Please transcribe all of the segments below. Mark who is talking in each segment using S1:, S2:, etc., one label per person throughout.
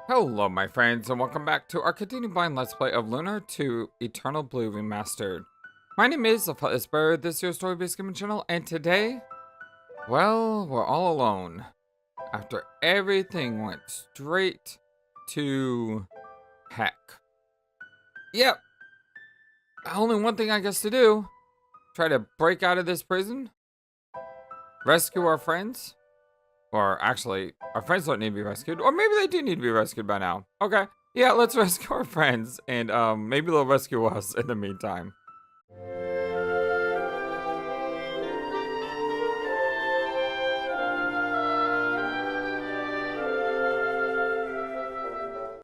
S1: Hello my friends and welcome back to our continued blind let's play of Lunar 2 Eternal Blue Remastered. My name is FlightlessBird, this is your story-based gaming channel, and today, well, we're all alone. After everything went straight to heck. Yep. Only one thing I guess to do. Try to break out of this prison. Rescue our friends. Or actually, our friends don't need to be rescued. Or maybe they do need to be rescued by now. Okay. Yeah, let's rescue our friends. And maybe they'll rescue us in the meantime.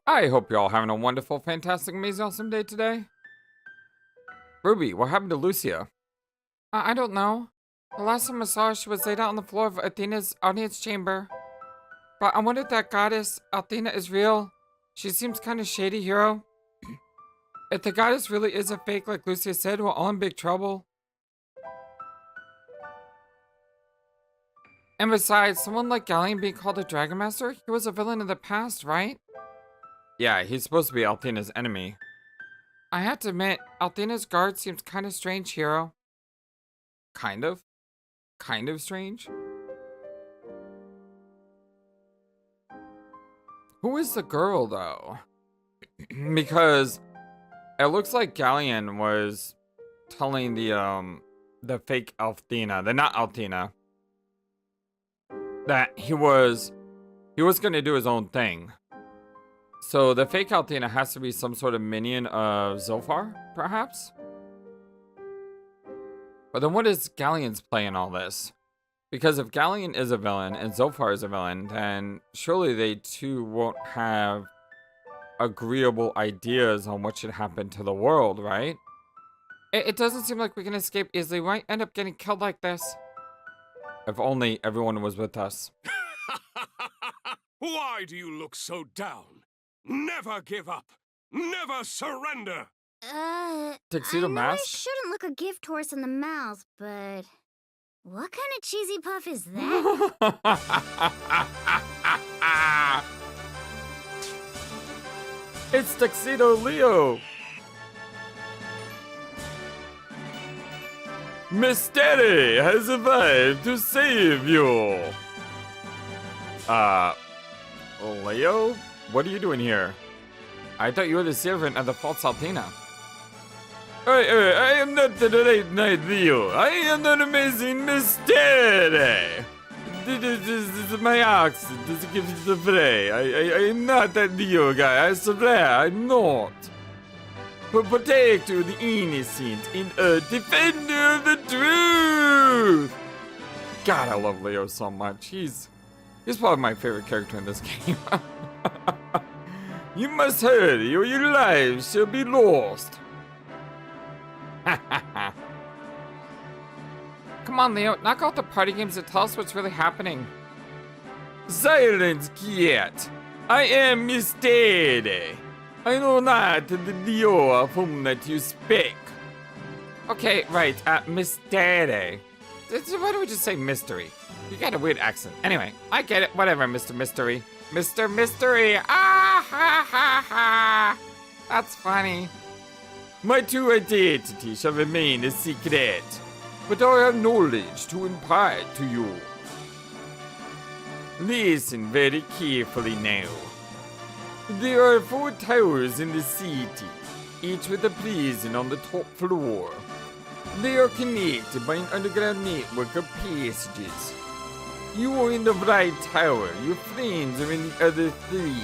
S1: I hope you're all having a wonderful, fantastic, amazing, awesome day today. Ruby, what happened to Lucia? I don't know. The last time I saw her, she was laid out on the floor of Athena's audience chamber. But I wonder if that goddess, Athena, is real. She seems kind of shady, hero. If the goddess really is a fake, like Lucia said, we're all in big trouble. And besides, someone like Galleon being called a Dragon Master, he was a villain in the past, right? Yeah, he's supposed to be Athena's enemy. I have to admit, Athena's guard seems kind of strange, hero. Kind of strange. Who is the girl though? Because it looks like Galleon was telling the fake Athena, the not Athena, that he was gonna do his own thing. So the fake Athena has to be some sort of minion of Zolfar, perhaps? But then what is Galleon's play in all this? Because if Galleon is a villain and Zolfar is a villain, then surely they too won't have agreeable ideas on what should happen to the world, right? It doesn't seem like we can escape easily. We might end up getting killed like this. If only everyone was with us.
S2: Why do you look so down? Never give up. Never surrender.
S1: Tuxedo
S3: I know
S1: mask?
S3: I shouldn't look a gift horse in the mouth, but what kind of cheesy puff is that?
S1: It's Tuxedo Leo. Mystere has arrived to save you. Leo? What are you doing here? I thought you were the servant of the false Athena. I am not the late night Leo. I am an amazing Mystere. This is my accent. This gives the fray. I am not that Leo guy. I swear, I'm not. But protect the innocent and a defender of the truth. God, I love Leo so much. He's probably my favorite character in this game. You must hurry or your lives shall be lost. Come on, Leo, knock out the party games and tell us what's really happening. Silence, cat. I am Mystere. I know not the Leo of whom that you speak. Okay, right, Mystere. Why don't we just say mystery? You got a weird accent. Anyway, I get it. Whatever, Mr. Mystery. Mr. Mystery. Ah, ha, ha, ha. That's funny. My true identity shall remain a secret, but I have knowledge to impart to you. Listen very carefully now. There are 4 towers in the city, each with a prison on the top floor. They are connected by an underground network of passages. You are in the right tower, your friends are in the other 3.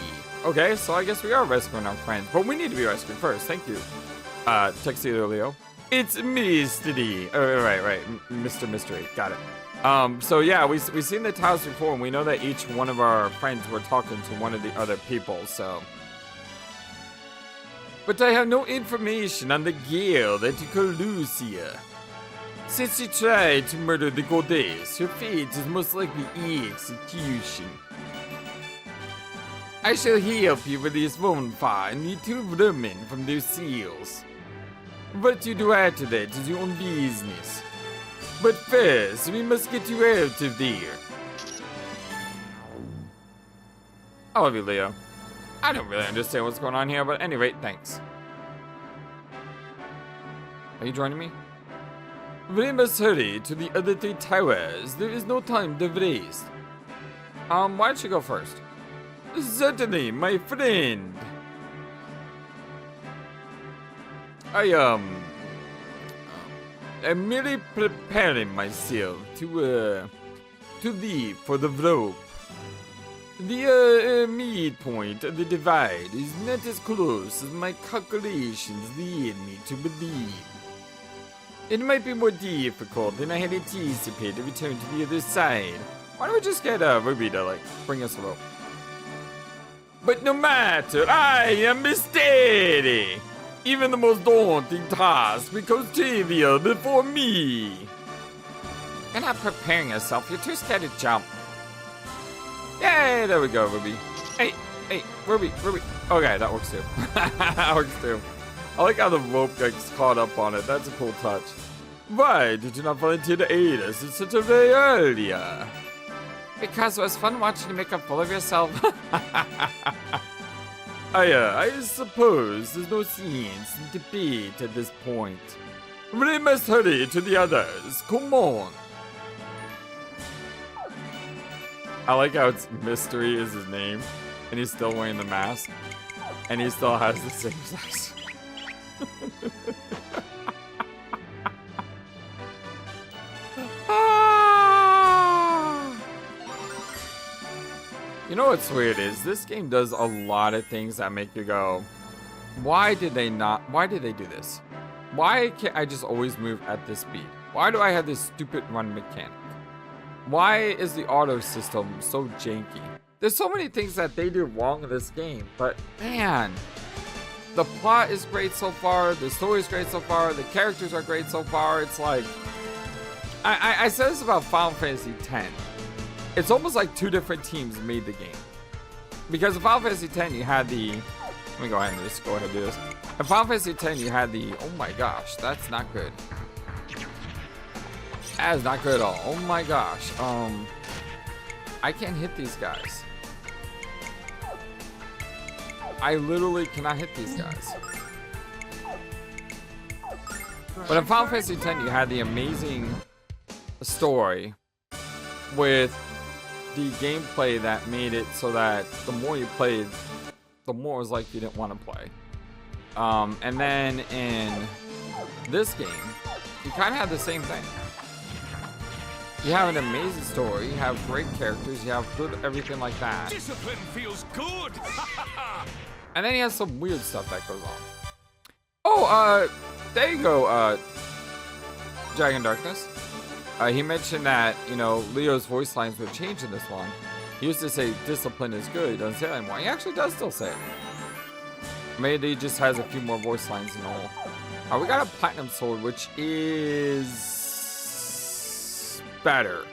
S1: Okay, so I guess we are rescuing our friends, but we need to be rescued first, thank you. Tuxedo Leo. It's Mystery. Oh, right. Mr. Mystery. Got it. So yeah, we've seen the towers before, and we know that each one of our friends were talking to one of the other people, so. But I have no information on the girl that you call Lucia. Since she tried to murder the goddess, her fate is most likely execution. I shall help you release Ronfar and the 2 women from their cells. What you do after that is your own business. But first, we must get you out of there. I love you, Leo. I don't really understand what's going on here, but anyway, thanks. Are you joining me? We must hurry to the other 3 towers. There is no time to waste. Why don't you go first? Certainly, my friend. I'm merely preparing myself to leave for the rope. The midpoint of the divide is not as close as my calculations lead me to believe. It might be more difficult than I had anticipated to return to the other side. Why don't we just get Ruby to like bring us a rope? But no matter, I am Mystere. Even the most daunting task becomes trivial before me. You're not preparing yourself. You're too scared to jump. Yay, there we go, Ruby. Hey, Ruby. Okay, that works too. That works too. I like how the rope gets caught up on it. That's a cool touch. Why did you not volunteer to aid us in such a way earlier? Because it was fun watching you make a fool of yourself. I suppose there's no sense in debate at this point. We must hurry to the others. Come on. I like how it's Mystery is his name, and he's still wearing the mask, and he still has the same sex. You know what's weird is this game does a lot of things that make you go, why did they do this? Why can't I just always move at this speed? Why do I have this stupid run mechanic? Why is the auto system so janky? There's so many things that they do wrong in this game, but man, the plot is great so far, the story is great so far, the characters are great so far. It's like, I said this about Final Fantasy X. It's almost like 2 different teams made the game. Because in Final Fantasy X, you had the... Let me go ahead and just go ahead and do this. In Final Fantasy X, you had the... Oh my gosh, that's not good. That is not good at all. Oh my gosh. I can't hit these guys. I literally cannot hit these guys. But in Final Fantasy X, you had the amazing story with the gameplay that made it so that the more you played, the more it was like you didn't want to play. And then in this game, you kind of have the same thing. You have an amazing story, you have great characters, you have good everything like that.
S2: Discipline feels good.
S1: And then you have some weird stuff that goes on. Oh, there you go, Dragon Darkness. He mentioned that, you know, Leo's voice lines would change in this one. He used to say discipline is good. He doesn't say that anymore. He actually does still say it. Maybe he just has a few more voice lines and all. We got a platinum sword, which is better.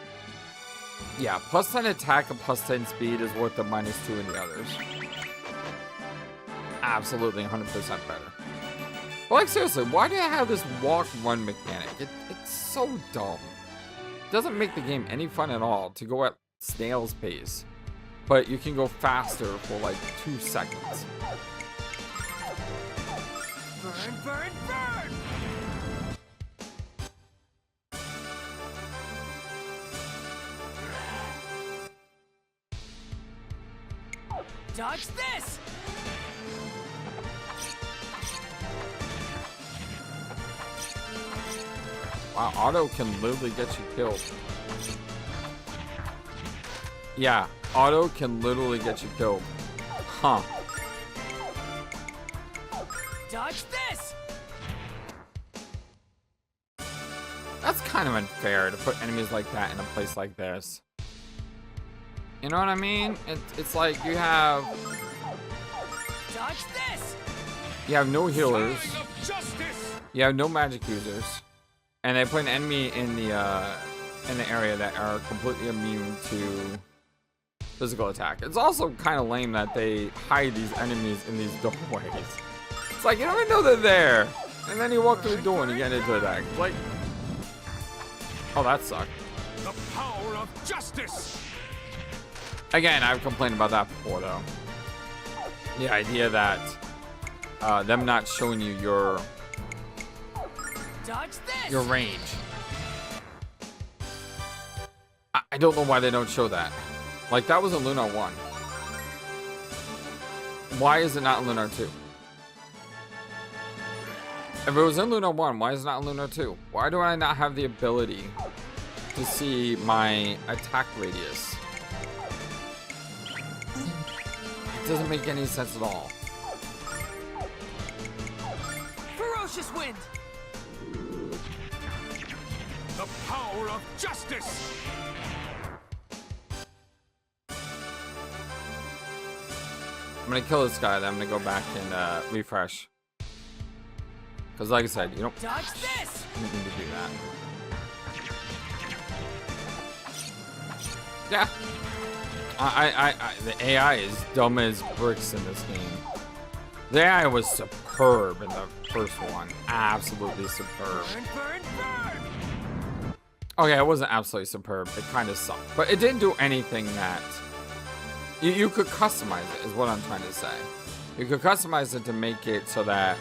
S1: Yeah, plus 10 attack and plus 10 speed is worth the -2 in the others. Absolutely 100% better. But like seriously, why do I have this walk-run mechanic? It's so dumb. Doesn't make the game any fun at all to go at snail's pace, but you can go faster for like 2 seconds.
S2: Burn, burn, burn!
S4: Dodge this!
S1: Wow, auto can literally get you killed. Yeah, auto can literally get you killed. Huh.
S4: Dodge this!
S1: That's kind of unfair to put enemies like that in a place like this. You know what I mean? It's like you have...
S4: Dodge this!
S1: You have no healers.
S2: Time of justice!
S1: You have no magic users. And they put an enemy in the area that are completely immune to physical attack. It's also kind of lame that they hide these enemies in these doorways. It's like, you don't even know they're there. And then you walk through the door and you get into attack. It's like, oh, that sucked.
S2: The power of justice!
S1: Again, I've complained about that before, though. the idea that them not showing you your
S4: Dodge this.
S1: range. I don't know why they don't show that. Like, that was in Lunar 1. Why is it not in Lunar 2? If it was in Lunar 1, why is it not in Lunar 2? Why do I not have the ability to see my attack radius? It doesn't make any sense at all.
S4: Ferocious wind.
S2: The power of justice!
S1: I'm gonna kill this guy, then I'm gonna go back and refresh. Because like I said, you don't
S4: Dodge this.
S1: need to do that. Yeah. The AI is dumb as bricks in this game. The AI was superb in the first one. Absolutely superb.
S4: Burn, burn, burn.
S1: Okay, it wasn't absolutely superb. It kind of sucked. But it didn't do anything that... You could customize it, is what I'm trying to say. You could customize it to make it so that,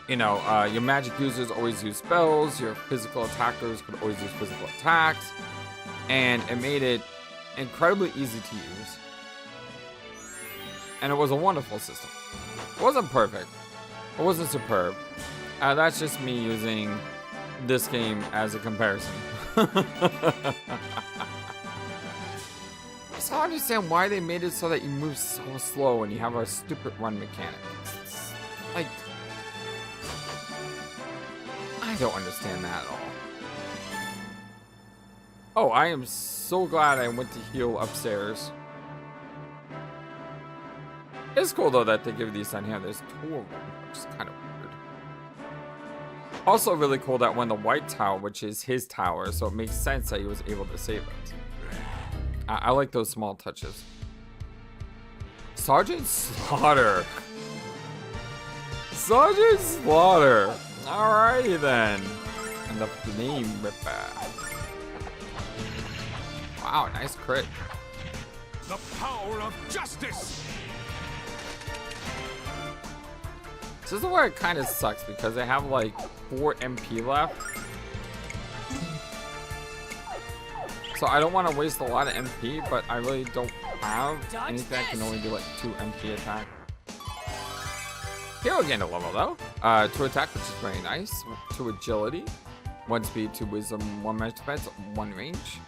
S1: you know, your magic users always use spells, your physical attackers could always use physical attacks, and it made it incredibly easy to use. And it was a wonderful system. It wasn't perfect. It wasn't superb. That's just me using this game as a comparison. I don't understand why they made it so that you move so slow and you have a stupid run mechanic. Like, I don't understand that at all. Oh, I am so glad I went to heal upstairs. It's cool though that they give these down here. There's 2 of them, which is kind of weird. Also really cool that when the white tower, which is his tower, so it makes sense that he was able to save it. I like those small touches. Sergeant Slaughter. Sergeant Slaughter. Alrighty then. And the Flame Ripper. Wow, nice crit.
S2: The power of justice!
S1: This is where it kind of sucks because they have like 4 MP left. So I don't want to waste a lot of MP, but I really don't have anything that can only do like 2 MP attack. Hero gained a level though. 2 attack, which is very nice. 2 agility, 1 speed, 2 wisdom, 1 magic defense, 1 range.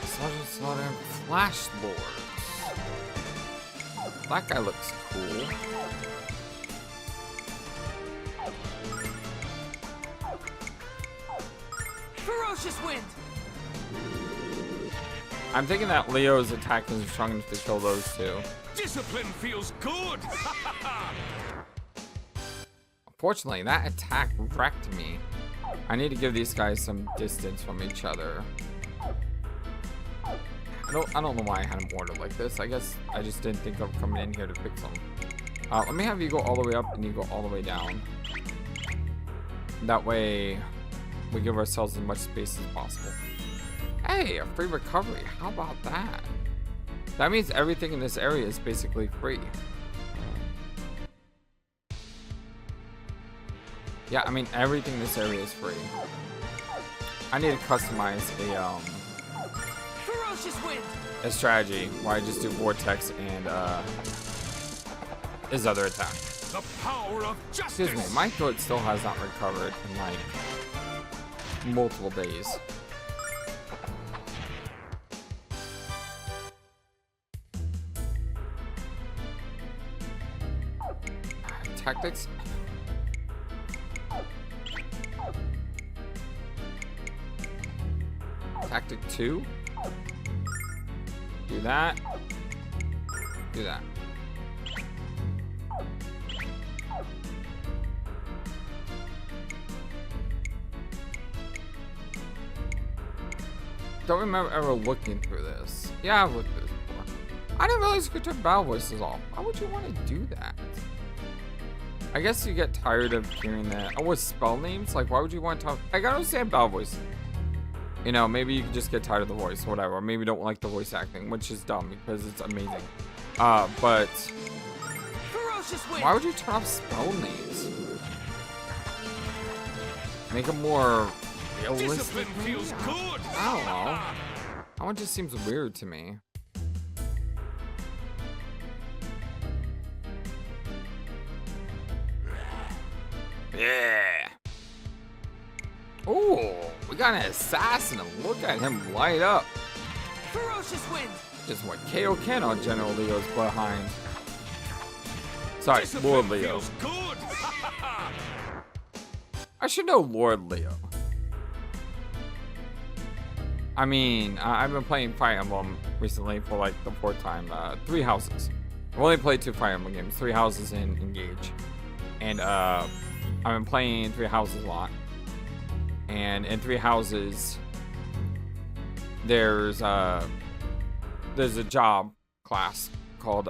S1: Sergeant Slaughter and Flash Lords. That guy looks cool.
S4: Ferocious wind.
S1: I'm thinking that Leo's attack is strong enough to kill those 2.
S2: Discipline feels good!
S1: Unfortunately, that attack wrecked me. I need to give these guys some distance from each other. I don't know why I had them ordered like this. I guess I just didn't think of coming in here to fix them. Let me have you go all the way up and you go all the way down. That way, we give ourselves as much space as possible. Hey, a free recovery. How about that? That means everything in this area is basically free. Yeah, I mean, everything in this area is free. I need to customize a strategy where I just do Vortex and his other attack.
S2: The power of justice.
S1: Excuse me, my throat still has not recovered in like multiple days. Tactics. Tactic 2. Do that. Do that. Don't remember ever looking through this. Yeah, I've looked through this before. I didn't realize you could turn battle voices off. Why would you want to do that? I guess you get tired of hearing that. Oh, with spell names? Like, why would you want to talk? I gotta understand battle voice. You know, maybe you can just get tired of the voice, whatever. Or maybe you don't like the voice acting, which is dumb because it's amazing. But why would you turn off spell names? Make them more realistic.
S2: Feels good.
S1: I don't know. That one just seems weird to me. Yeah. Ooh, we got an assassin. Look at him light up.
S4: Ferocious wind.
S1: Just what KO can on General Leo's behind. Sorry, Lord Leo.
S2: Feels good.
S1: I should know Lord Leo. I mean, I've been playing Fire Emblem recently for like the 4th time. 3 houses. I've only played 2 Fire Emblem games. 3 houses in Engage. And I've been playing 3 houses a lot. And in 3 houses, there's a job class called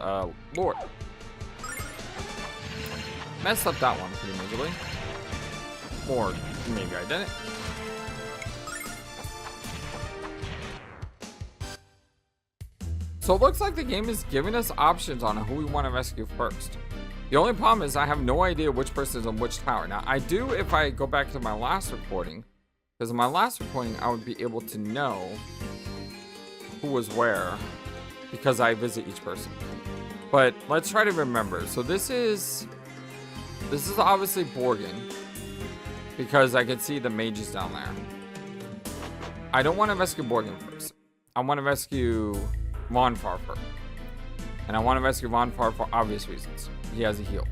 S1: Lord. Messed up that one pretty majorly. Or maybe I didn't. So it looks like the game is giving us options on who we want to rescue first. The only problem is I have no idea which person is on which tower. Now, I do if I go back to my last recording. Because in my last recording, I would be able to know who was where. Because I visit each person. But let's try to remember. So this is obviously Borgin. Because I can see the mages down there. I don't want to rescue Borgin first. I want to rescue Ronfar first. And I want to rescue Ronfar for obvious reasons. He has a heal.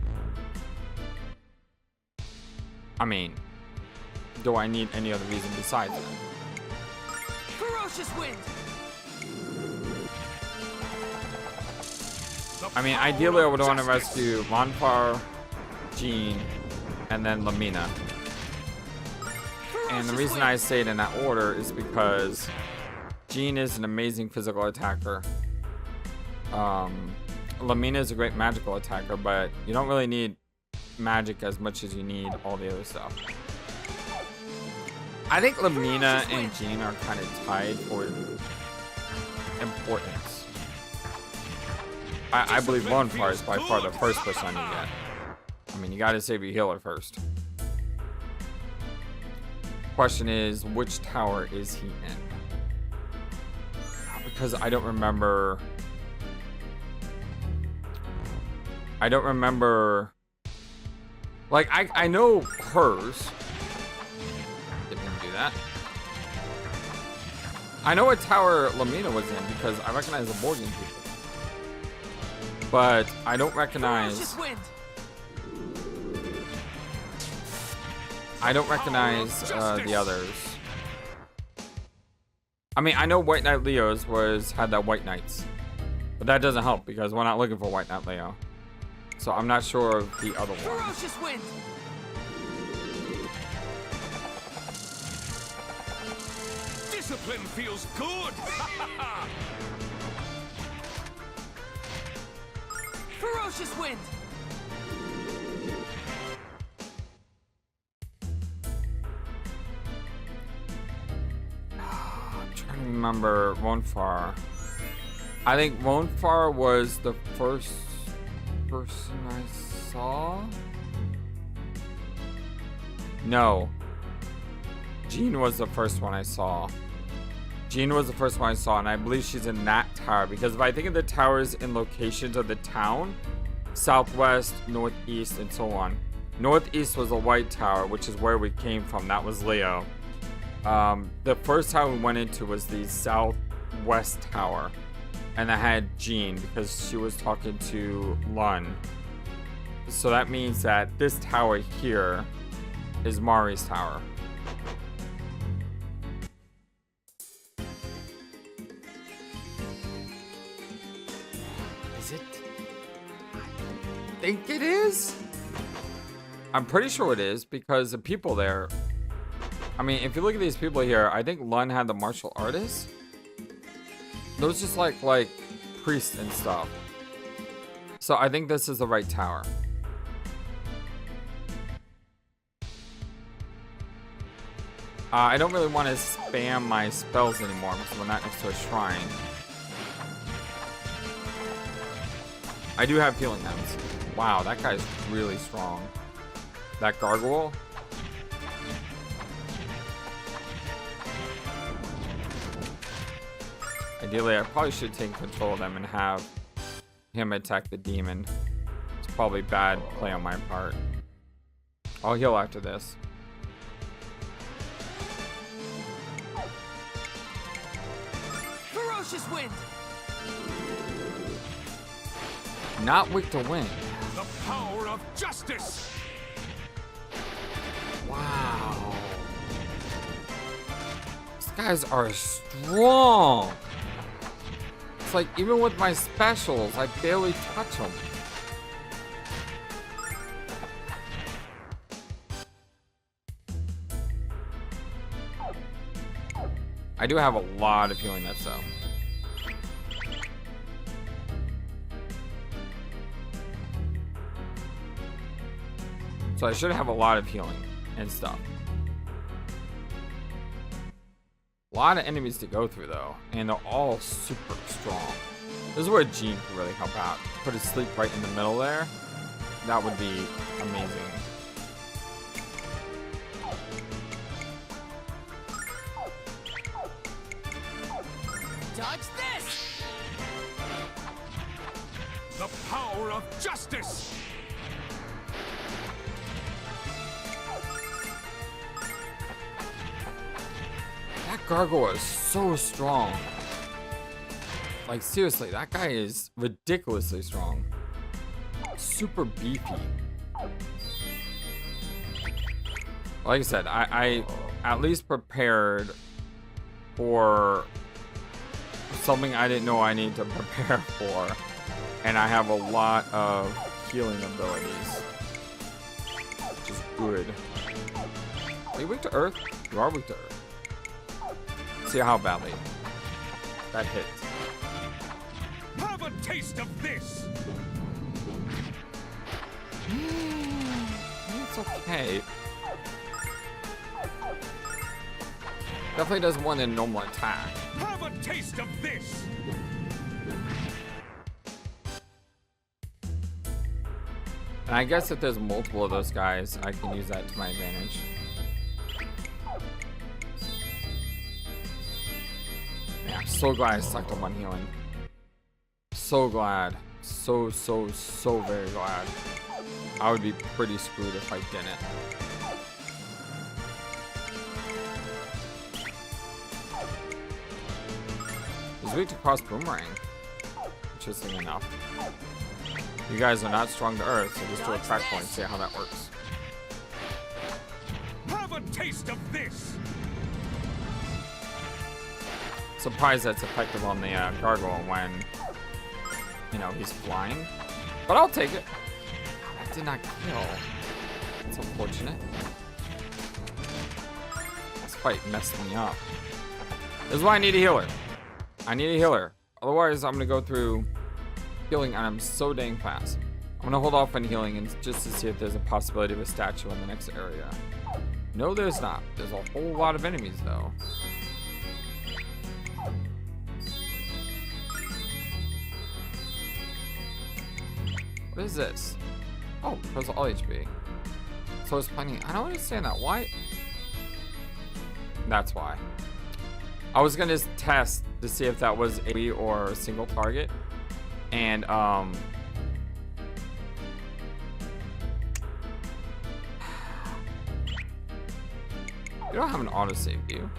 S1: I mean, do I need any other reason besides that?
S4: Ferocious wind.
S1: I mean, ideally I would want to rescue Ronfar, Jean, and then Lemina. And the reason I say it in that order is because Jean is an amazing physical attacker. Lemina is a great magical attacker, but you don't really need magic as much as you need all the other stuff. I think Lemina and Jean are kind of tied for importance. I believe Ronfar is by far the first person I need to get. I mean, you gotta save your healer first. Question is, which tower is he in? Because I don't remember. Like, I know hers. Didn't even do that. I know what tower Lemina was in because I recognize the Borgin people. But I don't recognize the others. I mean, I know White Knight Leo's had that White Knights. But that doesn't help because we're not looking for White Knight Leo. So I'm not sure of the other one.
S4: Ferocious wind.
S2: Discipline feels good.
S4: Ferocious wind.
S1: I'm trying to remember Ronfar. I think Ronfar was the first person I saw. No. Jean was the first one I saw. And I believe she's in that tower because if I think of the towers in locations of the town, southwest, northeast, and so on. Northeast was a white tower, which is where we came from. That was Leo. The first tower we went into was the southwest tower. And I had Jean because she was talking to Lun. So that means that this tower here is Mari's tower. Is it? I think it is. I'm pretty sure it is because the people there. I mean, if you look at these people here, I think Lun had the martial artist. Those just like priests and stuff. So I think this is the right tower. I don't really want to spam my spells anymore because we're not next to a shrine. I do have healing items. Wow, that guy's really strong. That gargoyle. Ideally, I probably should take control of them and have him attack the demon. It's probably bad play on my part. I'll heal after this.
S4: Ferocious wind.
S1: Not weak to wind.
S2: The power of justice!
S1: Wow. These guys are strong. It's like even with my specials, I barely touch them. I do have a lot of healing nets though. So I should have a lot of healing and stuff. A lot of enemies to go through though, and they're all super strong. This is where Gene can really help out. Put his sleep right in the middle there. That would be amazing.
S4: Dodge this.
S2: The power of justice!
S1: That gargoyle is so strong. Like seriously, that guy is ridiculously strong. Super beefy. Like I said, I at least prepared for something I didn't know I need to prepare for. And I have a lot of healing abilities. Which is good. Are you weak to earth? You are weak to earth. See how badly that hit.
S2: Have a taste of this!
S1: It's okay. Definitely does more than a normal attack.
S2: Have a taste of this!
S1: And I guess if there's multiple of those guys, I can use that to my advantage. Man, I'm so glad I sucked up on healing. So glad. So very glad. I would be pretty screwed if I didn't. He's weak to cross boomerang. Interesting enough. You guys are not strong to earth, so just do a track point and see how that works.
S2: Have a taste of this!
S1: Surprised that's effective on the gargoyle when, you know, he's flying. But I'll take it. That did not kill. That's unfortunate. This fight messed me up. This is why I need a healer. I need a healer. Otherwise, I'm going to go through healing items so dang fast. I'm going to hold off on healing and just to see if there's a possibility of a statue in the next area. No, there's not. There's a whole lot of enemies, though. What is this? Oh, because all HP. So it's plenty. I don't understand that. Why? That's why. I was gonna test to see if that was a or a single target, and you don't have an autosave, do you?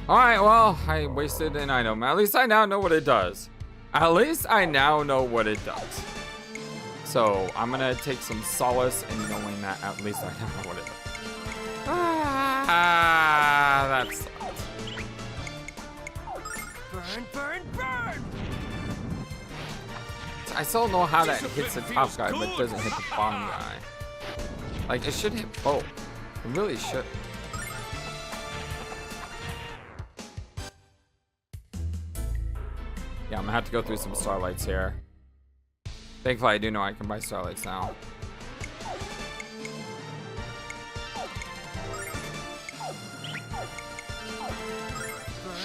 S1: All right. Well, I wasted an item. At least I now know what it does. At least I now know what it does. So I'm gonna take some solace in knowing that at least I now know what it does. That sucks.
S2: Burn, burn, burn!
S1: I still don't know how that hits the top guy, but doesn't hit the bottom guy. Like, it should hit both. It really should. Yeah, I'm gonna have to go through some starlights here. Thankfully, I do know I can buy starlights now.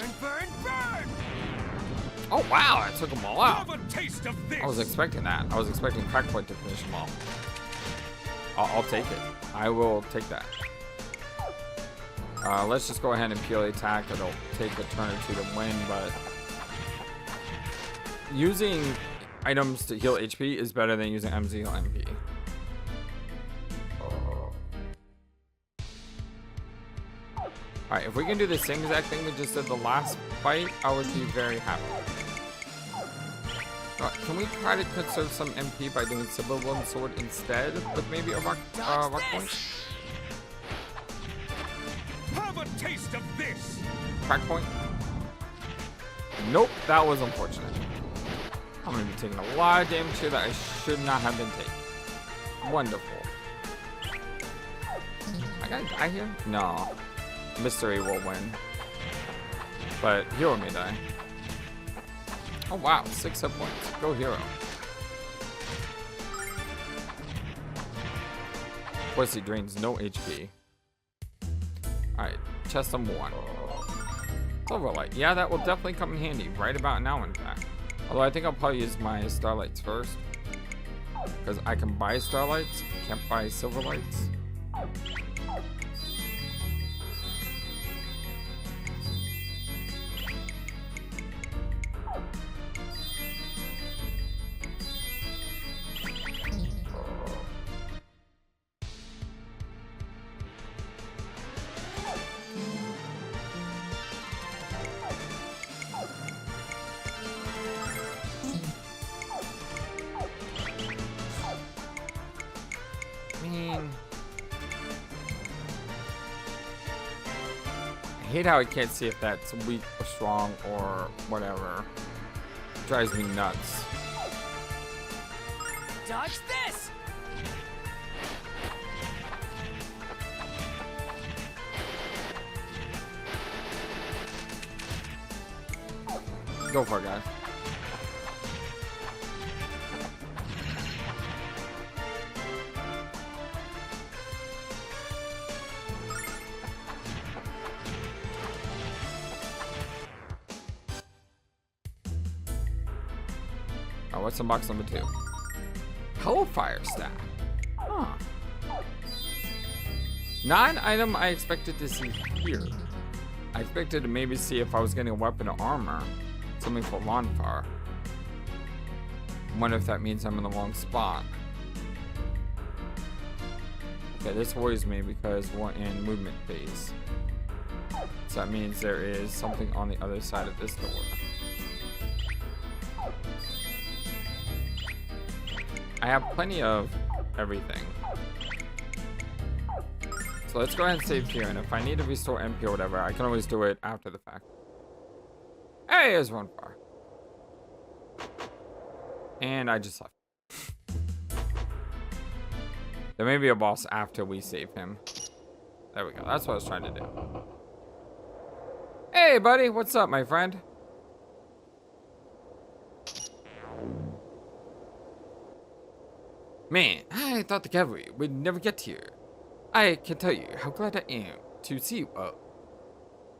S2: Burn, burn, burn!
S1: Oh wow, I took them all out.
S2: Have a taste of this!
S1: I was expecting that. I was expecting Crackpoint to finish them all. I'll take it. I will take that. Let's just go ahead and purely attack. It'll take a turn or two to win, but using items to heal HP is better than using MZ to heal MP. Alright, if we can do the same exact thing we just did the last fight, I would be very happy. Can we try to conserve some MP by doing Silver One Sword instead with maybe a rock point?
S2: Have a taste of this!
S1: Crack point? Nope, that was unfortunate. I'm gonna be taking a lot of damage here that I should not have been taking. Wonderful. I gotta die here? No. Mystere will win. But Hero may die. Oh wow, 6 hit points. Go Hero. Of course he drains no HP. Alright, chest number 1. Silverlight. Yeah, that will definitely come in handy. Right about now, in fact. Although I think I'll probably use my Starlights first. Because I can buy Starlights, can't buy Silverlights. I hate how I can't see if that's weak or strong or whatever. It drives me nuts.
S4: Dodge this!
S1: Go for it, guys. Oh, what's in box number 2? Hellfire Staff. Huh. 9 item I expected to see here. I expected to maybe see if I was getting a weapon or armor. Something for Ronfar. I wonder if that means I'm in the wrong spot. Okay, this worries me because we're in movement phase. So that means there is something on the other side of this door. I have plenty of everything. So let's go ahead and save here, and if I need to restore MP or whatever, I can always do it after the fact. Hey, there's Ronfar. And I just left. There may be a boss after we save him. There we go, that's what I was trying to do. Hey buddy, what's up my friend? Man, I thought the cavalry would never get here. I can tell you how glad I am to see you all.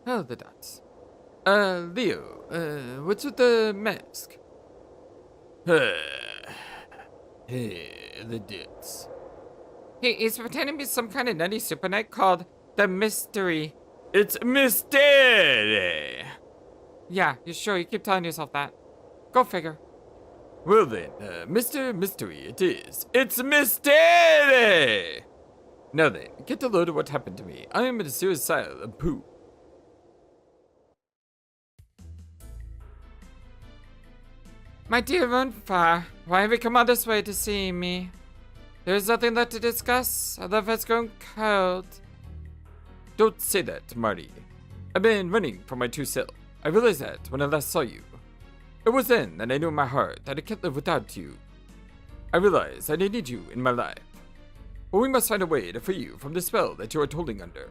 S1: Oh, the dots. Leo, what's with the mask? The dots. Hey, he's pretending to be some kind of nutty super knight called the Mystere. It's Mystere! Yeah, you sure? You keep telling yourself that. Go figure. Well then, Mr. Mystery it is. It's Mystere! Now then, get a load of what happened to me. I am at a suicidal poo. My dear Ronfar, why have you come all this way to see me? There is nothing left to discuss. Our love has grown cold. Don't say that, Marty. I've been running for my true self. I realized that when I last saw you. It was then that I knew in my heart that I can't live without you. I realized that I need you in my life. But we must find a way to free you from the spell that you are toiling under.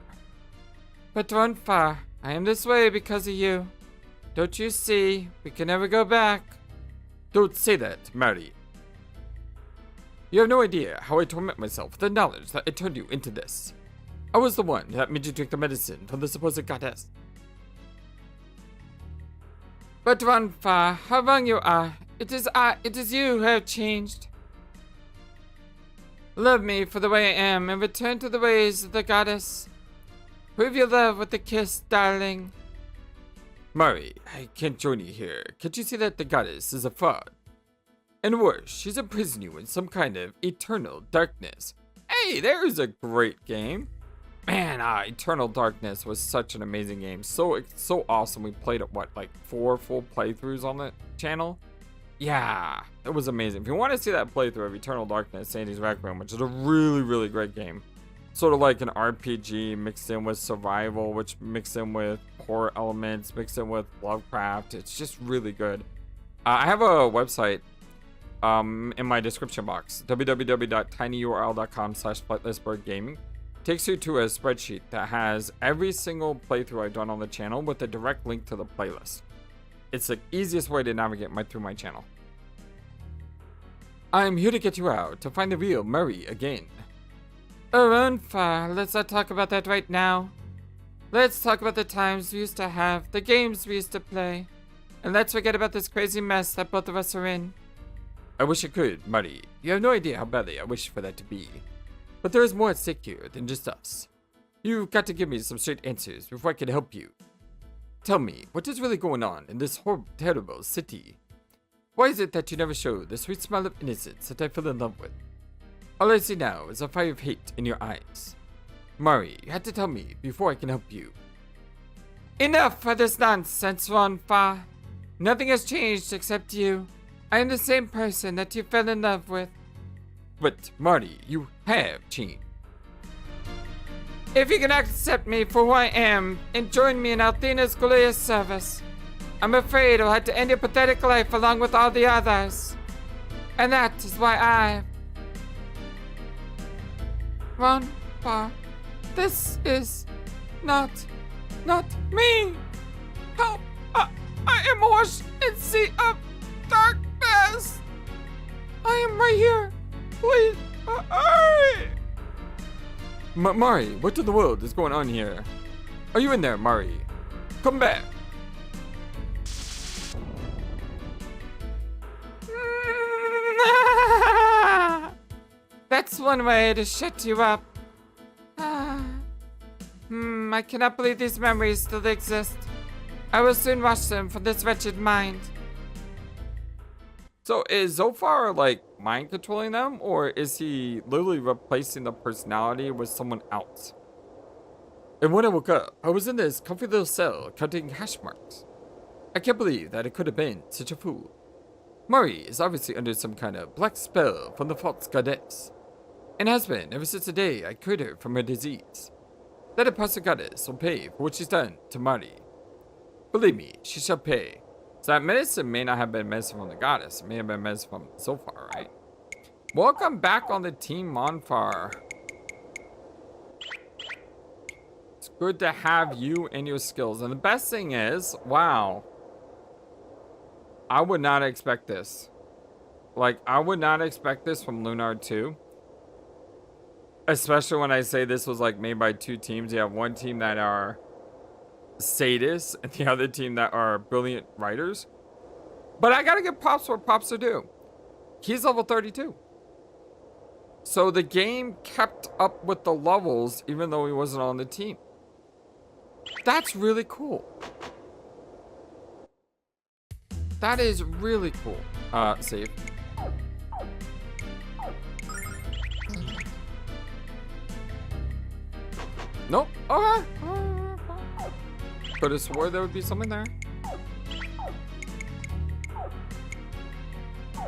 S1: But Ronfar, I am this way because of you. Don't you see? We can never go back. Don't say that, Mary. You have no idea how I torment myself with the knowledge that I turned you into this. I was the one that made you drink the medicine from the supposed goddess. But Ronfar, how wrong you are. It is you who have changed. Love me for the way I am and return to the ways of the goddess. Prove your love with a kiss, darling. Mari, I can't join you here. Can't you see that the goddess is a fraud? And worse, she's imprisoning you in some kind of eternal darkness. Hey, there's a great game. Man, Eternal Darkness was such an amazing game. So awesome. We played it, what, like 4 full playthroughs on the channel? Yeah, it was amazing. If you want to see that playthrough of Eternal Darkness, Sandy's Requiem, which is a really, really great game. Sort of like an RPG mixed in with survival, which mixed in with horror elements, mixed in with Lovecraft. It's just really good. I have a website in my description box, www.tinyurl.com/FlightlessBirdGaming. Takes you to a spreadsheet that has every single playthrough I've done on the channel with a direct link to the playlist. It's the easiest way to navigate through my channel. I'm here to get you out, to find the real Murray again. Oh, Ronfar, let's not talk about that right now. Let's talk about the times we used to have, the games we used to play. And let's forget about this crazy mess that both of us are in. I wish I could, Murray. You have no idea how badly I wish for that to be. But there is more at stake here than just us. You've got to give me some straight answers before I can help you. Tell me, what is really going on in this horrible, terrible city? Why is it that you never show the sweet smile of innocence that I fell in love with? All I see now is a fire of hate in your eyes. Mari, you had to tell me before I can help you. Enough of this nonsense, Ronfar. Nothing has changed except you. I am the same person that you fell in love with. But, Marty, you have changed. If you can accept me for who I am and join me in Althena's glorious service, I'm afraid I'll have to end your pathetic life along with all the others. And that is why I... Ronfar, this is not me. Help! I am washed in sea of darkness. I am right here. Please, hurry! Mari, what in the world is going on here? Are you in there, Mari? Come back. That's one way to shut you up. I cannot believe these memories still exist. I will soon wash them from this wretched mind. So is Zofar like mind controlling them, or is he literally replacing the personality with someone else? And when I woke up, I was in this comfy little cell counting hash marks. I can't believe that it could have been such a fool. Mari is obviously under some kind of black spell from the false goddess, and has been ever since the day I cured her from her disease. That imposter goddess will pay for what she's done to Mari. Believe me, she shall pay. So that medicine may not have been medicine from the goddess. It may have been medicine from Zofar, right? Welcome back on the team, Ronfar. It's good to have you and your skills. And the best thing is, wow. I would not expect this. Like, I would not expect this from Lunar 2. Especially when I say this was like made by 2 teams. You have one team that are sadists and the other team that are brilliant writers. But I gotta give props where props are due. He's level 32. So the game kept up with the levels even though he wasn't on the team. That's really cool. That is really cool. Save. Nope. Okay. Could have swore there would be something there.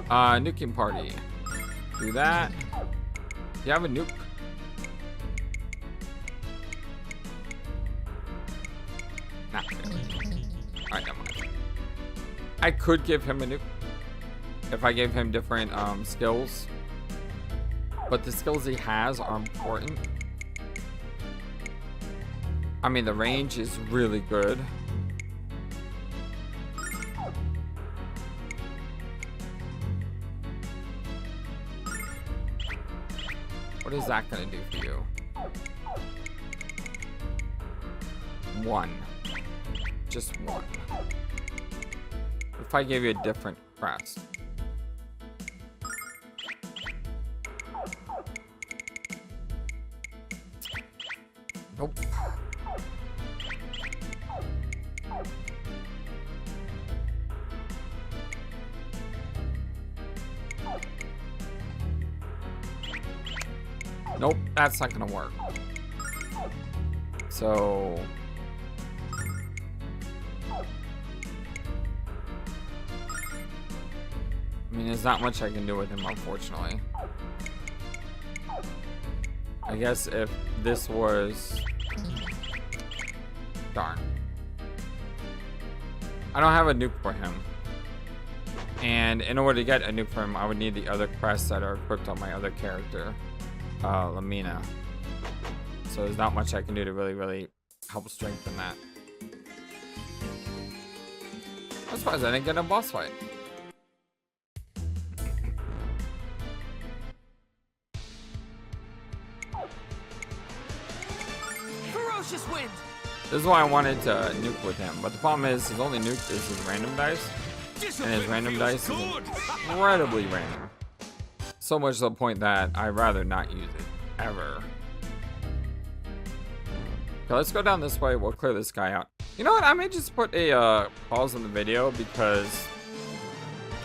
S1: Nuking party. Do that. Do you have a nuke? Nah. Alright, never mind. I could give him a nuke if I gave him different skills. But the skills he has are important. I mean, the range is really good. What is that gonna do for you? 1. Just 1. if I gave you a different crest? Nope. Nope, that's not gonna work. So I mean, there's not much I can do with him, unfortunately. I guess if this was... Darn. I don't have a nuke for him. And in order to get a nuke for him, I would need the other crests that are equipped on my other character, Lemina. So there's not much I can do to really help strengthen that. I'm surprised I didn't get a boss fight.
S4: Ferocious wind.
S1: This is why I wanted to nuke with him, but the problem is his only nuke is his random dice, and his random dice is incredibly random. So much to the point that I'd rather not use it, ever. Okay, let's go down this way, we'll clear this guy out. You know what, I may just put a pause on the video because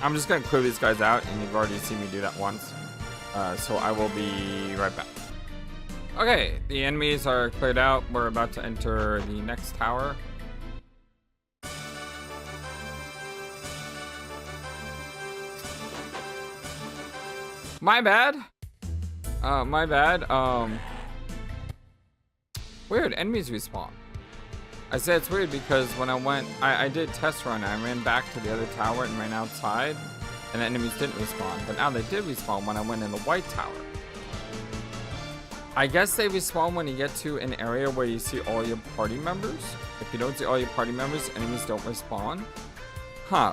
S1: I'm just gonna clear these guys out, and you've already seen me do that once. So I will be right back. Okay, the enemies are cleared out. We're about to enter the next tower. My bad. My bad. Weird, enemies respawn. I said it's weird because when I did test run, I ran back to the other tower and ran outside, and the enemies didn't respawn. But now they did respawn when I went in the white tower. I guess they respawn when you get to an area where you see all your party members. If you don't see all your party members, enemies don't respawn. Huh.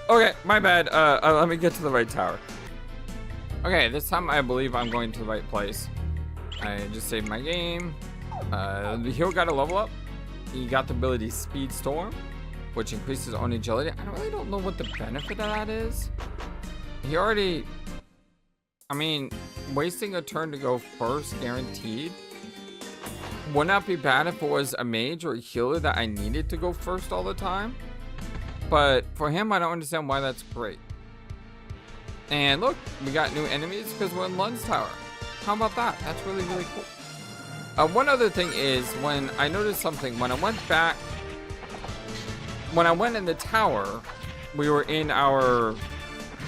S1: Okay, my bad. Let me get to the right tower. Okay, this time I believe I'm going to the right place. I just saved my game. The hero got a level up. He got the ability Speed Storm, which increases own agility. I really don't know what the benefit of that is. He already... I mean, wasting a turn to go first, guaranteed. Would not be bad if it was a mage or a healer that I needed to go first all the time. But for him, I don't understand why that's great. And look, we got new enemies because we're in Lund's Tower. How about that? That's really cool. One other thing is, when I noticed something, when I went in the tower, we were in our...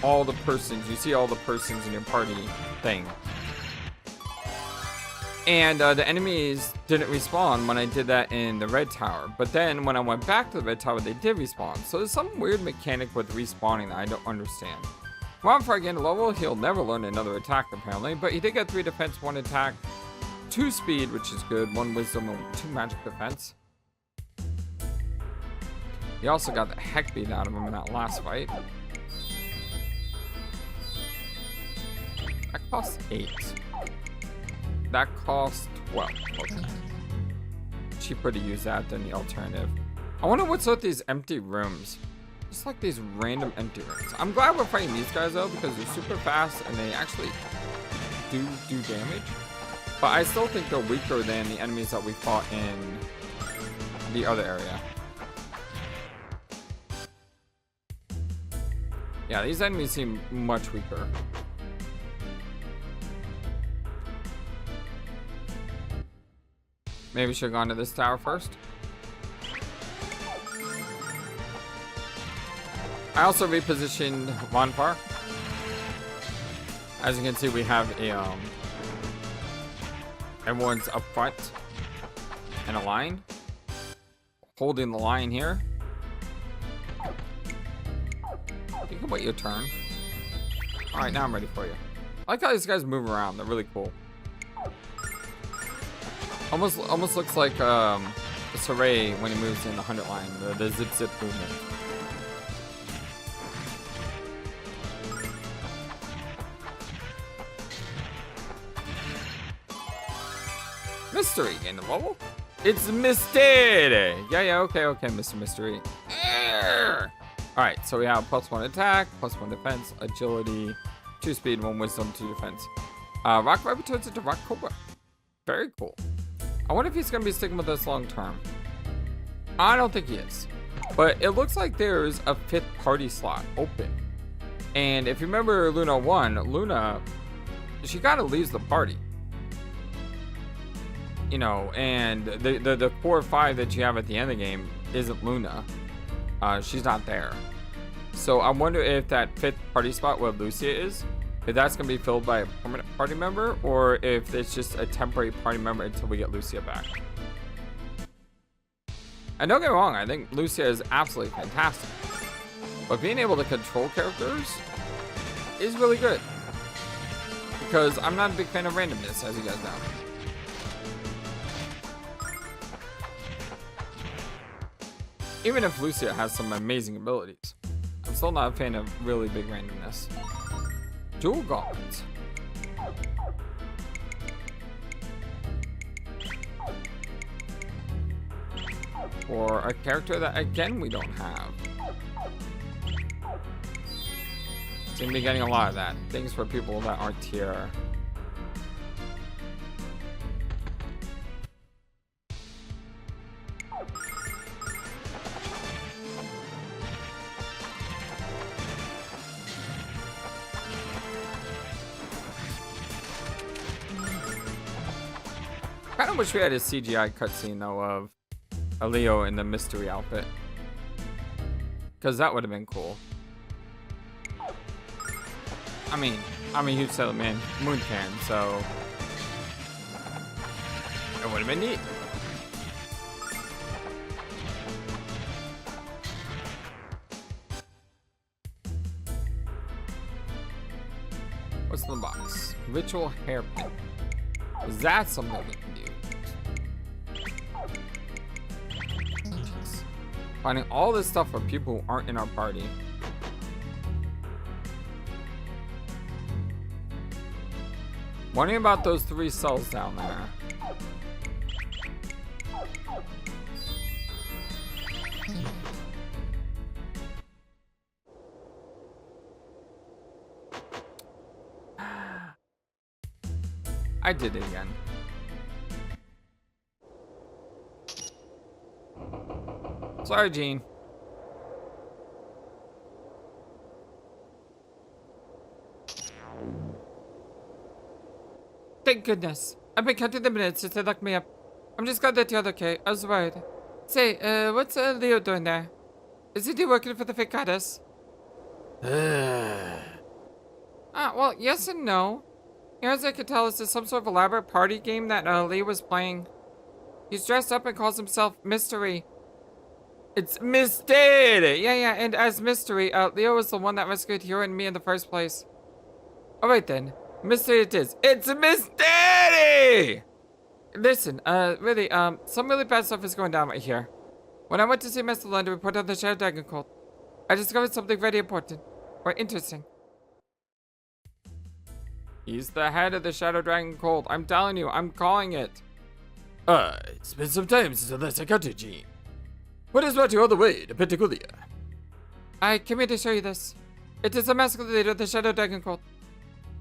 S1: all the persons, you see all the persons in your party thing. And the enemies didn't respawn when I did that in the red tower. But then when I went back to the red tower, they did respawn. So there's some weird mechanic with respawning that I don't understand. Ronfar gained a level, he'll never learn another attack apparently, but he did get 3 defense, 1 attack, 2 speed, which is good, 1 wisdom, and 2 magic defense. He also got the heck beat out of him in that last fight. That costs 8. That costs 12. Okay. Cheaper to use that than the alternative. I wonder what's with these empty rooms. Just like these random empty rooms. I'm glad we're fighting these guys though, because they're super fast and they actually do damage. But I still think they're weaker than the enemies that we fought in the other area. Yeah, these enemies seem much weaker. Maybe we should have gone to this tower first. I also repositioned Ronfar. As you can see, we have a everyone's up front and aligned, holding the line here. You can wait your turn. All right, now I'm ready for you. I like how these guys move around. They're really cool. Almost looks like Saray when he moves in the 100 line, the zip movement. Mystery gained the level. It's Mystere. Yeah, okay, Mr. Mystery. Alright, so we have +1 attack, +1 defense, agility, 2 speed, 1 wisdom, 2 defense. Rock Viper turns into Rock Cobra. Very cool. I wonder if he's going to be sticking with us long term. I don't think he is. But it looks like there's a 5th party slot open. And if you remember Luna 1, Luna, she kind of leaves the party. You know, and the 4 or 5 that you have at the end of the game isn't Luna. She's not there. So I wonder if that 5th party spot where Lucia is, if that's going to be filled by a permanent party member, or if it's just a temporary party member until we get Lucia back. And don't get me wrong, I think Lucia is absolutely fantastic. But being able to control characters is really good. Because I'm not a big fan of randomness, as you guys know. Even if Lucia has some amazing abilities, I'm still not a fan of really big randomness. Dual Gauntlet. For a character that, again, we don't have. Seem to be getting a lot of that. Things for people that aren't here. I kind of wish we had a CGI cutscene though of a Leo in the Mystere outfit, because that would have been cool. I mean, I'm a huge Sailor Moon fan, so it would have been neat. What's in the box? Ritual hairpin. Is that something we can do? Jeez. Finding all this stuff for people who aren't in our party. Wondering about those 3 cells down there. I did it again. Sorry, Gene. Thank goodness. I've been counting the minutes since they locked me up. I'm just glad that you're okay. I was worried. Say, what's Leo doing there? Is he working for the fake goddess? Well, yes and no. Here, as I can tell, this is some sort of elaborate party game that Leo was playing. He's dressed up and calls himself Mystere. It's Mystere! Yeah, and as Mystere, Leo was the one that rescued Hero and me in the first place. Alright then. Mystere it is. It's Mystere! Listen, really, some really bad stuff is going down right here. When I went to see Master Lund to report on the Shadow Dragon cult, I discovered something very important. Or interesting. He's the head of the Shadow Dragon cult. I'm telling you, I'm calling it. It's been some time since I last encountered Gene. What has brought you all the way to Pentaculia? I came here to show you this. It is the massacre leader of the Shadow Dragon cult.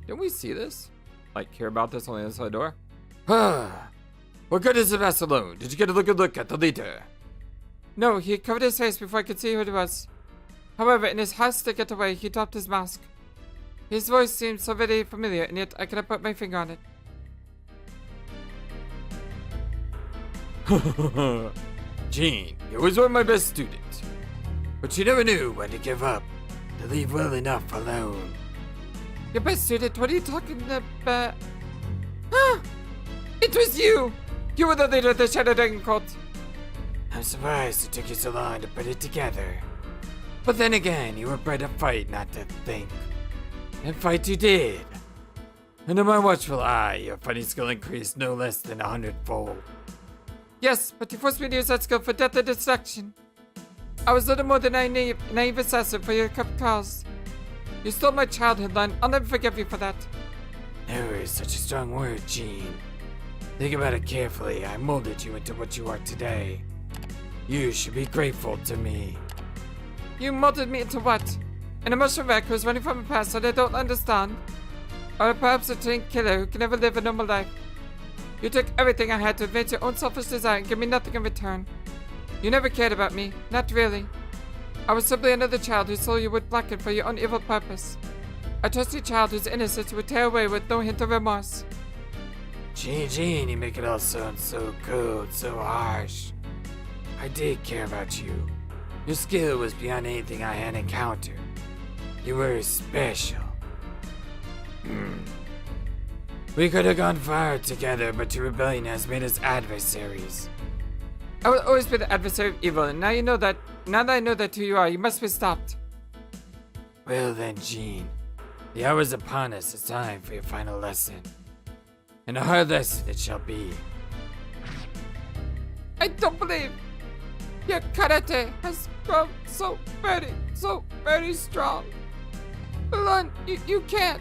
S1: Didn't we see this? Like, hear about this on the other side door? What good is the master alone? Did you get a good look at the leader? No, he covered his face before I could see who it was. However, in his haste to get away, he dropped his mask. His voice seemed so very familiar, and yet I cannot put my finger on it.
S5: Gene, you always were my best student. But you never knew when to give up, to leave well enough alone.
S1: Your best student? What are you talking about? Ah! It was you! You were the leader of the Shadow Dragon cult.
S5: I'm surprised it took you so long to put it together. But then again, you were bred to fight, not to think. And fight you did. Under my watchful eye, your fighting skill increased no less than 100-fold.
S1: Yes, but you forced me to use that skill for death and destruction. I was little more than a naive assassin for your cause. You stole my childhood, Lund. I'll never forgive you for that.
S5: Never is such a strong word, Gene. Think about it carefully. I molded you into what you are today. You should be grateful to me.
S1: You molded me into what? An emotional wreck who's running from a past that I don't understand? Or perhaps a trained killer who can never live a normal life? You took everything I had to advance your own selfish desire and give me nothing in return. You never cared about me, not really. I was simply another child whose soul you would blacken for your own evil purpose. A trusty child whose innocence you would tear away with no hint of remorse.
S5: Gene, you make it all sound so cold, so harsh. I did care about you. Your skill was beyond anything I had encountered. You were special. We could have gone far together, but your rebellion has made us adversaries.
S1: I will always be the adversary of evil, and now you know that. Now that I know that who you are, you must be stopped.
S5: Well then, Gene. The hour is upon us. It's time for your final lesson. And a hard lesson it shall be.
S1: I don't believe your karate has grown so very strong. Lun, you can't.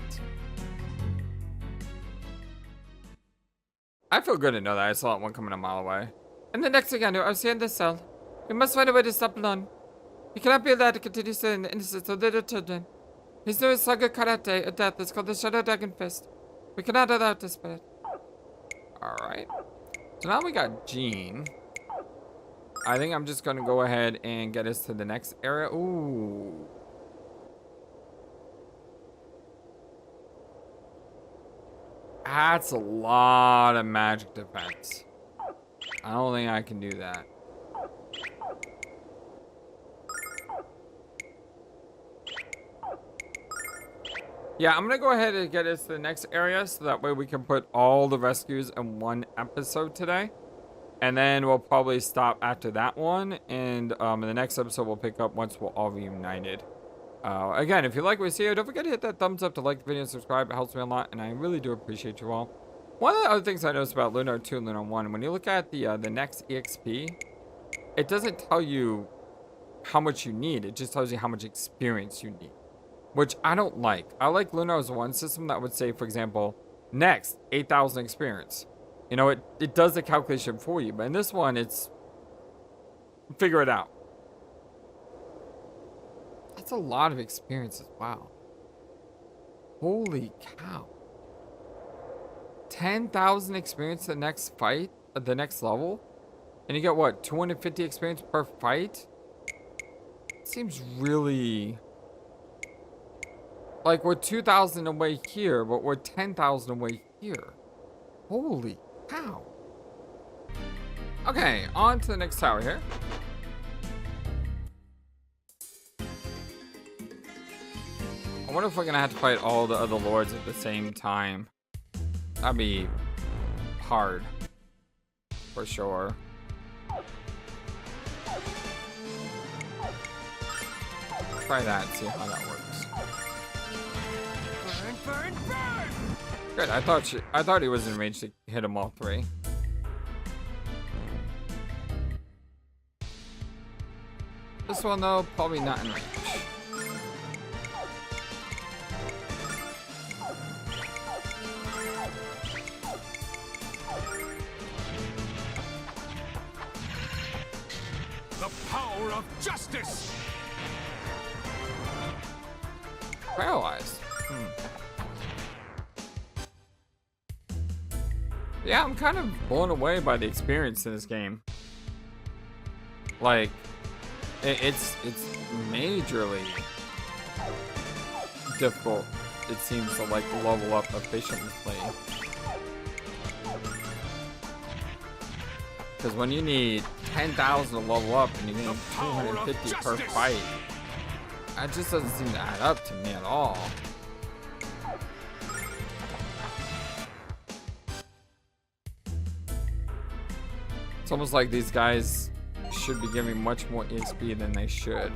S1: I feel good to know that I saw one coming a mile away. And the next thing I knew, I was here in this cell. We must find a way to stop Lun. He cannot be allowed to continue stealing the innocence of little children. His newest saga karate of death is called the Shadow Dragon Fist. We cannot allow it to spread. Alright. So now we got Gene. I think I'm just gonna go ahead and get us to the next area. Ooh. That's a lot of magic defense. I don't think I can do that. Yeah, I'm gonna go ahead and get us to the next area so that way we can put all the rescues in one episode today. And then we'll probably stop after that one. And in the next episode, we'll pick up once we're all reunited. Again, if you like what you see here, don't forget to hit that thumbs up to like the video and subscribe. It helps me a lot, and I really do appreciate you all. One of the other things I noticed about Lunar 2 and Lunar 1, when you look at the next EXP, it doesn't tell you how much you need. It just tells you how much experience you need, which I don't like. I like Lunar's 1 system that would say, for example, next 8,000 experience. You know, it does the calculation for you, but in this one, it's figure it out. That's a lot of experiences. Wow. Holy cow. 10,000 experience the next fight, the next level? And you get what, 250 experience per fight? Seems really... like we're 2,000 away here, but we're 10,000 away here. Holy cow. Okay, on to the next tower here. I wonder if we're gonna have to fight all the other lords at the same time. That'd be hard. For sure. Try that and see how that works.
S4: Burn, burn, burn!
S1: Good, I thought he was in range to hit them all three. This one though, probably not in range.
S2: The power of justice!
S1: Paralyzed. Yeah, I'm kind of blown away by the experience in this game. Like, it's majorly difficult, it seems, to like level up efficiently. Because when you need 10,000 to level up and you need 250 per fight, that just doesn't seem to add up to me at all. It's almost like these guys should be giving much more XP than they should.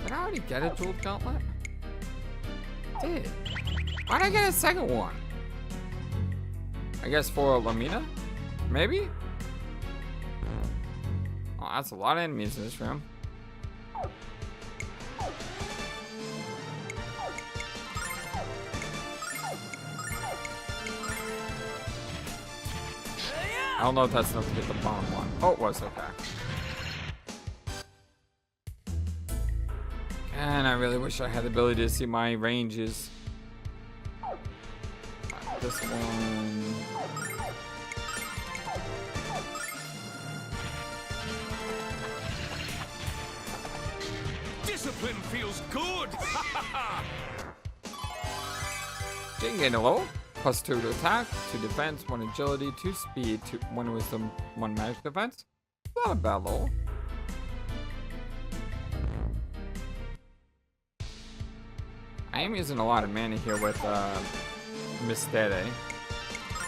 S1: Did I already get a jeweled gauntlet? I did. Why'd I get a second one? I guess for Lemina? Maybe? Oh, that's a lot of enemies in this room. I don't know if that's enough to get the bottom one. Oh, it was, okay. And I really wish I had the ability to see my ranges. This one.
S2: Discipline feels good!
S1: Jingalo. +2 to attack, 2 defense, 1 agility, 2 speed, 1 wisdom, 1 magic defense. Not a bad lol. I am using a lot of mana here with Mystere,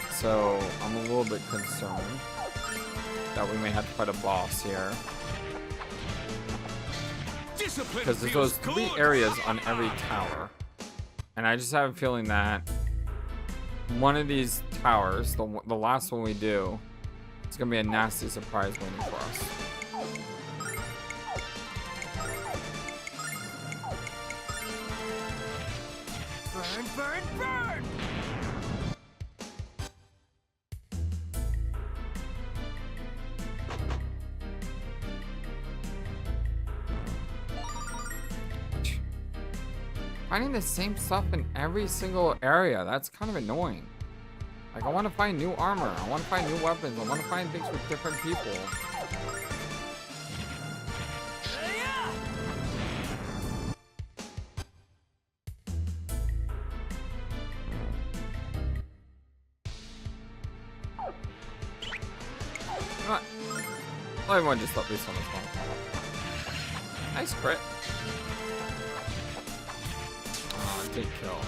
S1: so I'm a little bit concerned that we may have to fight a boss here. Because there's those 3 areas on every tower. And I just have a feeling that one of these towers, the last one we do, it's gonna be a nasty surprise waiting for us.
S4: Burn, burn, burn!
S1: Finding the same stuff in every single area, that's kind of annoying. Like, I want to find new armor, I want to find new weapons, I want to find things with different people. Well, everyone just let loose on this one. Nice crit. Oh, it did kill.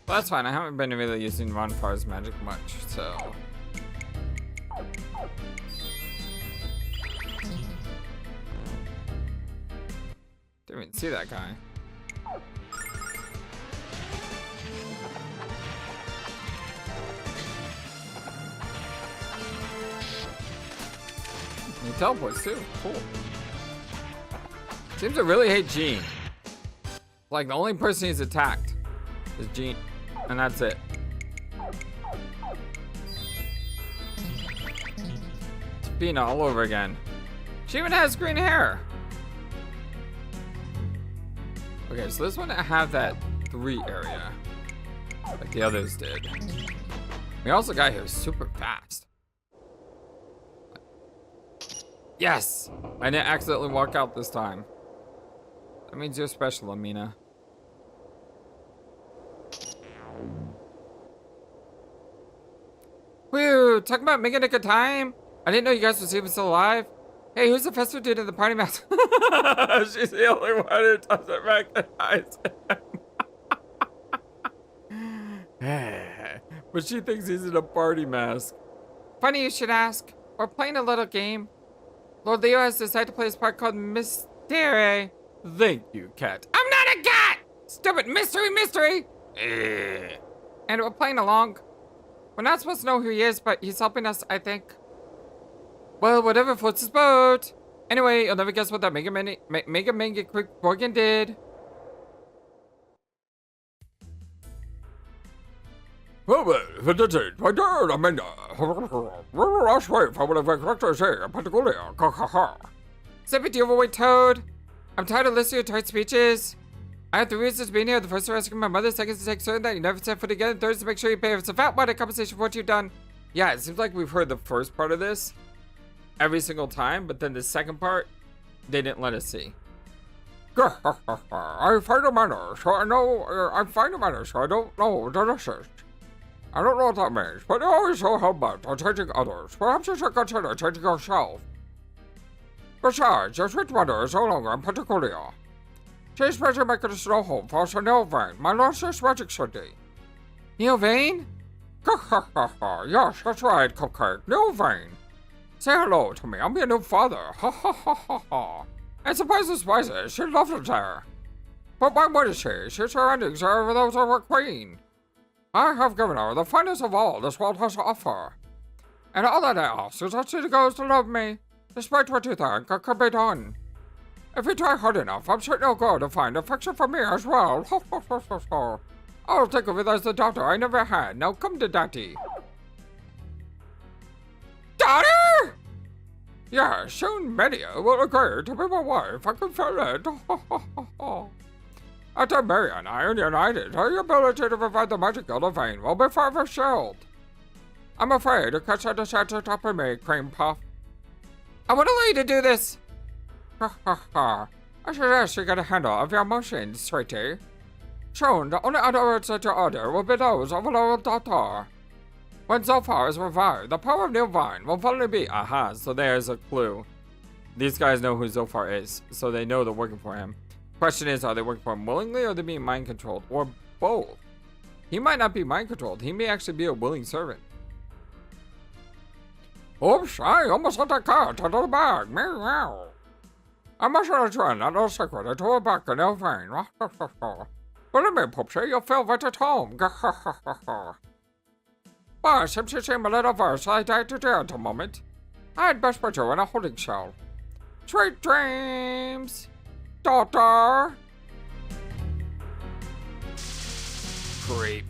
S1: Well, that's fine. I haven't been really using Ronfar's magic much, so. Didn't even see that guy. He teleports too. Cool. Seems to really hate Gene. Like, the only person he's attacked is Gene, and that's it. It's Bina all over again. She even has green hair. Okay, so this one I have that 3 area, like the others did. We also got here super fast. Yes! I didn't accidentally walk out this time. That means you're special, Lemina. Whew, talking about making a good time. I didn't know you guys was even still alive. Hey, who's the festival dude in the party mask? She's the only one who doesn't recognize him. But she thinks he's in a party mask. Funny you should ask. We're playing a little game. Lord Leo has decided to play this part called Mystere. Thank you, cat. I'm not a cat! Stupid mystery! And we're playing along. We're not supposed to know who he is, but he's helping us, I think. Well, whatever floats his boat. Anyway, you'll never guess what that Mega Quick Morgan did.
S2: Well, if it isn't, my dear Amanda, last week I would have expected to say, particularly,
S1: Zip it, you overweight toad. I'm tired of listening to tight speeches. I have 3 reasons being here. The first to rescue my mother, second to take certain that you never set foot again, third is to make sure you pay some fat water compensation for what you've done. Yeah, it seems like we've heard the first part of this every single time, but then the second part, they didn't let us see.
S2: I find a manner, so I know, I find a manner, so I don't know the assist. I don't know what that means, but you're always so hell-bent on changing others. Perhaps you should consider changing yourself. Besides, your sweet mother is no longer in Particulia. She's busy making a snow home for us in Neilvane, my nicest magic city.
S1: Neilvane?
S2: Yes, that's right, Cupcake. Neilvane. Say hello to me. I'm your new father. Ha ha ha ha ha. And surprises, she loves it there. But why would she? She's surroundings are those of her queen. I have given her the finest of all this world has to offer. And all that I ask is that she goes to love me, despite what you think it could be done. If you try hard enough, I'm certain you'll go to find affection for me as well. I'll think of it as the daughter I never had. Now come to daddy. Daughter? Yeah, soon Media will agree to be my wife. I can feel it. After Mary and I are united, her ability to provide the magic of the vein will be forever sealed. I'm afraid you can't decide to top of me, Cream Puff. I wouldn't allow you to do this. I suggest you get a handle of your emotions, sweetie. Soon, the only other words that you utter will be those of a little daughter. When Zolfar is revived, the power of New Vine will finally be. Aha, so there's a clue. These guys know who Zolfar is, so they know they're working for him. Question is, are they working for him willingly or are they being mind controlled? Or both? He might not be mind controlled, he may actually be a willing servant. Oops, I almost let that cat out of the bag. Meow. I must let you in that little secret into a back in New Vine. Believe me, Pupsy, you'll feel right at home. But since you seem a little versatile today at the moment, I'd best put you in a holding cell. Sweet dreams, daughter.
S1: Creep.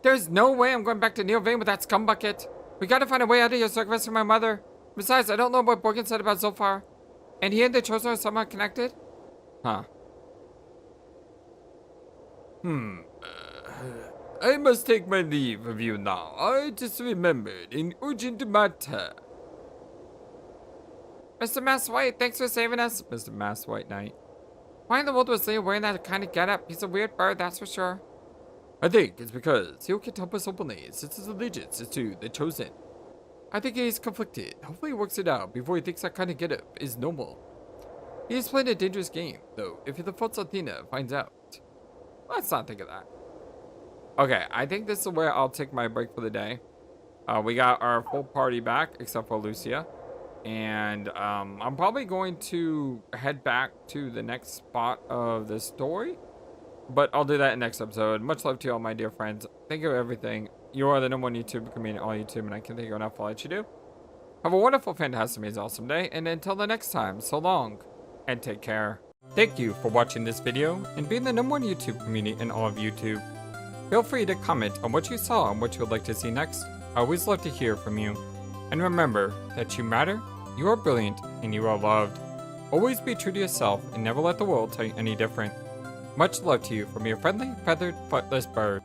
S1: There's no way I'm going back to Neo Vane with that scumbucket. We gotta find a way out of here so I can rescue my mother. Besides, I don't know what Borgen said about Zolfar. And he and the Chosen are somehow connected? Huh.
S2: I must take my leave of you now. I just remembered an urgent matter.
S1: Mr. Mass White, thanks for saving us. Mr. Mass White Knight. Why in the world was Leo wearing that kind of getup? He's a weird bird, that's for sure.
S2: I think it's because he can't help us openly since his allegiance is to the Chosen. I think he's conflicted. Hopefully he works it out before he thinks that kind of getup is normal. He's playing a dangerous game, though, if the false Athena finds out.
S1: Let's not think of that. Okay, I think this is where I'll take my break for the day. We got our full party back, except for Lucia. And I'm probably going to head back to the next spot of the story. But I'll do that in the next episode. Much love to you all, my dear friends. Thank you for everything. You are the #1 YouTube community, all YouTube, and I can't thank you enough for all that you do. Have a wonderful, fantastic, amazing, awesome day. And until the next time, so long, and take care. Thank you for watching this video and being the #1 YouTube community in all of YouTube. Feel free to comment on what you saw and what you would like to see next. I always love to hear from you. And remember that you matter, you are brilliant, and you are loved. Always be true to yourself and never let the world tell you any different. Much love to you from your friendly, feathered, flightless bird.